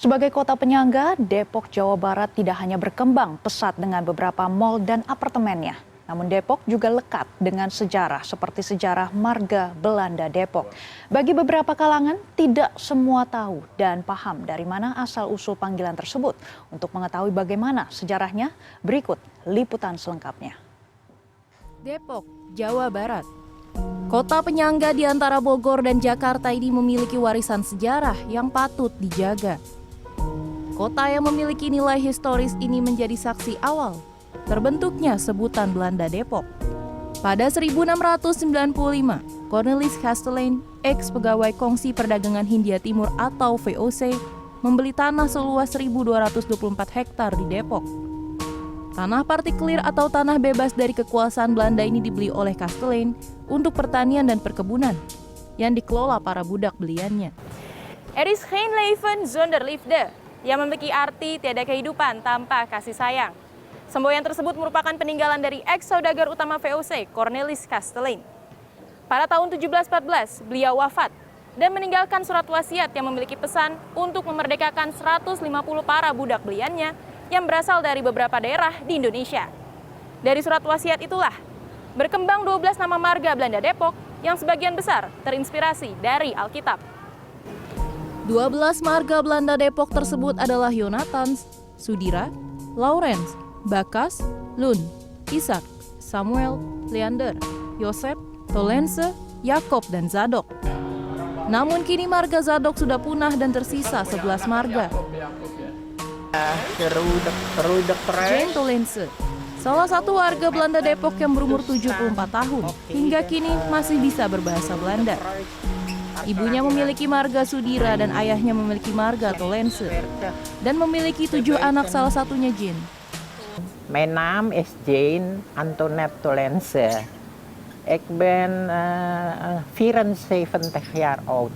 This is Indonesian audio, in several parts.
Sebagai kota penyangga, Depok, Jawa Barat tidak hanya berkembang pesat dengan beberapa mal dan apartemennya. Namun Depok juga lekat dengan sejarah seperti sejarah marga Belanda Depok. Bagi beberapa kalangan, tidak semua tahu dan paham dari mana asal-usul panggilan tersebut. Untuk mengetahui bagaimana sejarahnya, berikut liputan selengkapnya. Depok, Jawa Barat. Kota penyangga di antara Bogor dan Jakarta ini memiliki warisan sejarah yang patut dijaga. Kota yang memiliki nilai historis ini menjadi saksi awal terbentuknya sebutan Belanda Depok. Pada 1695, Cornelis Kastelein, ex-pegawai Kongsi Perdagangan Hindia Timur atau VOC, membeli tanah seluas 1.224 hektar di Depok. Tanah partikelir atau tanah bebas dari kekuasaan Belanda ini dibeli oleh Kastelein untuk pertanian dan perkebunan yang dikelola para budak beliannya. Er is geen leven zonder liefde, yang memiliki arti tiada kehidupan tanpa kasih sayang. Semboyan tersebut merupakan peninggalan dari ex-saudagar utama VOC, Cornelis Kastelein. Pada tahun 1714, beliau wafat dan meninggalkan surat wasiat yang memiliki pesan untuk memerdekakan 150 para budak beliannya yang berasal dari beberapa daerah di Indonesia. Dari surat wasiat itulah berkembang 12 nama marga Belanda Depok yang sebagian besar terinspirasi dari Alkitab. 12 marga Belanda Depok tersebut adalah Yonathans, Sudira, Laurens, Bakas, Lun, Ishak, Samuel, Leander, Yosef, Tolense, Yakob, dan Zadok. Namun kini marga Zadok sudah punah dan tersisa 11 marga. Jane Tolense, salah satu warga Belanda Depok yang berumur 74 tahun, hingga kini masih bisa berbahasa Belanda. Ibunya memiliki marga Sudira dan ayahnya memiliki marga Tolense dan memiliki 7 anak, salah satunya Jane. Mijn naam is Jane Antoinette Tolense. Ik ben 74 jaar oud.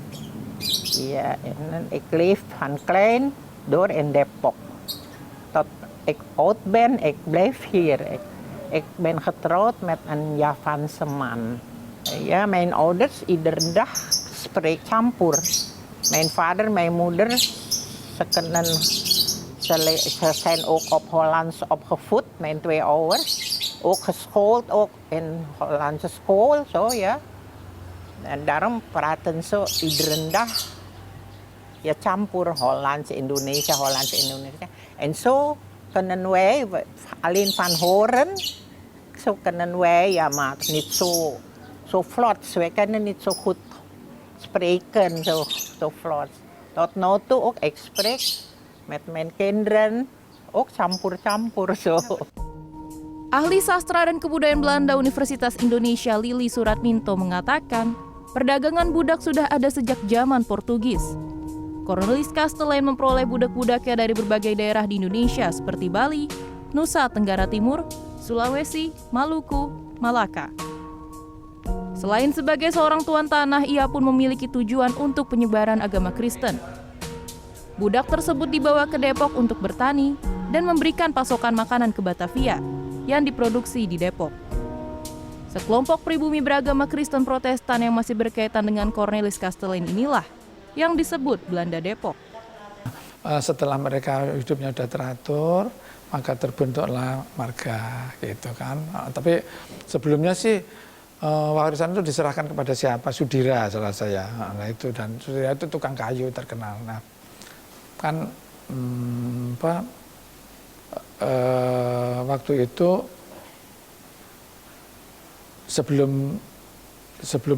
Ja, en ik leef van klein door in Depok. Tot ik oud ben, ik blijf hier. Ik ben getrouwd met een Javaanse man. Ja, mijn ouders iedere dag spreek campur. Mijn vader, mijn moeder, ze zijn ook op Hollands opgevoed, mijn 2 ouders. Ook geschoold, ook in Hollandse school, zo ja. En daarom praten ze iedere dag ja campur Hollands Indonesia, Hollands Indonesia. En zo kunnen wij alleen van horen, zo kunnen wij ja maar niet zo vlot, wij kunnen niet zo goed spreken zo vlot. Tot nu toe ook ik spreek met mijn kinderen ook campur-campur zo. Ahli sastra dan kebudayaan Belanda Universitas Indonesia Lili Suratminto mengatakan, perdagangan budak sudah ada sejak zaman Portugis. Cornelis Kastelein memperoleh budak-budaknya dari berbagai daerah di Indonesia seperti Bali, Nusa Tenggara Timur, Sulawesi, Maluku, Malaka. Selain sebagai seorang tuan tanah, ia pun memiliki tujuan untuk penyebaran agama Kristen. Budak tersebut dibawa ke Depok untuk bertani dan memberikan pasokan makanan ke Batavia yang diproduksi di Depok. Sekelompok pribumi beragama Kristen Protestan yang masih berkaitan dengan Cornelis Kastelein inilah yang disebut Belanda Depok. Setelah mereka hidupnya sudah teratur, maka terbentuklah marga gitu kan. Tapi sebelumnya sih warisan itu diserahkan kepada siapa? Sudira salah saya. Nah itu, dan Sudira itu tukang kayu terkenal. Nah kan waktu itu sebelum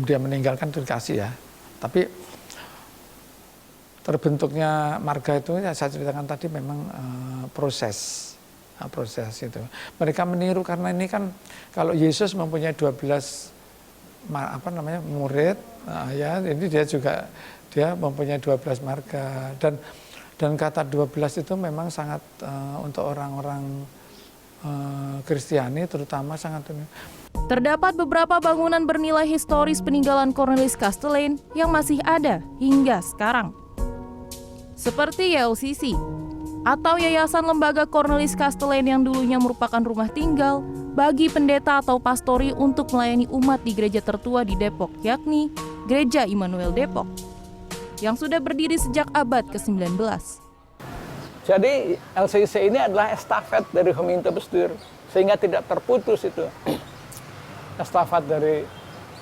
dia meninggalkan itu dikasih ya. Tapi terbentuknya marga itu ya saya ceritakan tadi memang proses itu. Mereka meniru karena ini kan kalau Yesus mempunyai 12 murid, ya ini dia mempunyai 12 marga dan kata 12 itu memang sangat untuk orang-orang Kristiani terutama sangat. Terdapat beberapa bangunan bernilai historis peninggalan Cornelis Kastelein yang masih ada hingga sekarang. Seperti YLCC atau Yayasan Lembaga Cornelis Kastelein yang dulunya merupakan rumah tinggal bagi pendeta atau pastori untuk melayani umat di gereja tertua di Depok, yakni Gereja Immanuel Depok, yang sudah berdiri sejak abad ke-19. Jadi LCC ini adalah estafet dari Gemeentebestuur, sehingga tidak terputus itu estafet dari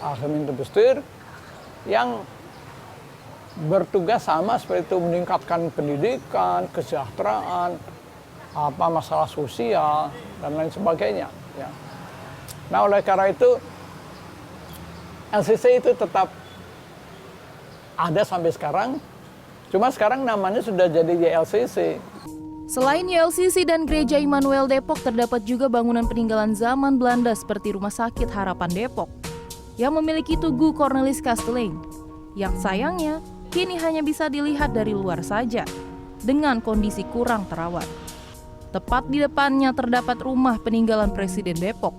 Gemeentebestuur yang bertugas sama seperti itu, meningkatkan pendidikan, kesejahteraan, masalah sosial dan lain sebagainya. Ya. Nah, oleh karena itu LCC itu tetap ada sampai sekarang. Cuma sekarang namanya sudah jadi YLCC. Selain YLCC dan Gereja Immanuel Depok, terdapat juga bangunan peninggalan zaman Belanda seperti Rumah Sakit Harapan Depok yang memiliki tugu Cornelis Kastelein, yang sayangnya kini hanya bisa dilihat dari luar saja dengan kondisi kurang terawat. Tepat di depannya terdapat rumah peninggalan Presiden Depok.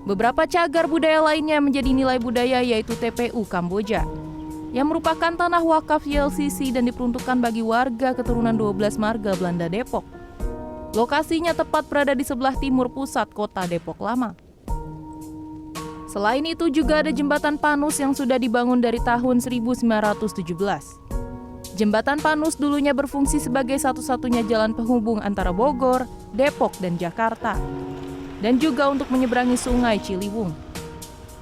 Beberapa cagar budaya lainnya menjadi nilai budaya, yaitu TPU Kamboja, yang merupakan tanah wakaf YLCC dan diperuntukkan bagi warga keturunan 12 marga Belanda Depok. Lokasinya tepat berada di sebelah timur pusat kota Depok Lama. Selain itu juga ada jembatan Panus yang sudah dibangun dari tahun 1917. Jembatan Panus dulunya berfungsi sebagai satu-satunya jalan penghubung antara Bogor, Depok, dan Jakarta, dan juga untuk menyeberangi sungai Ciliwung.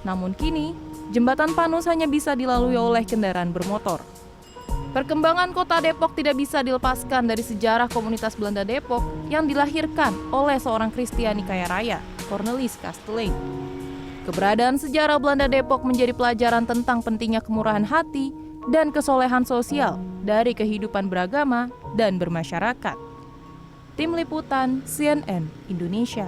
Namun kini, jembatan Panus hanya bisa dilalui oleh kendaraan bermotor. Perkembangan kota Depok tidak bisa dilepaskan dari sejarah komunitas Belanda Depok yang dilahirkan oleh seorang Kristiani kaya raya, Cornelis Kastelein. Keberadaan sejarah Belanda Depok menjadi pelajaran tentang pentingnya kemurahan hati dan kesolehan sosial dari kehidupan beragama dan bermasyarakat. Tim Liputan CNN Indonesia.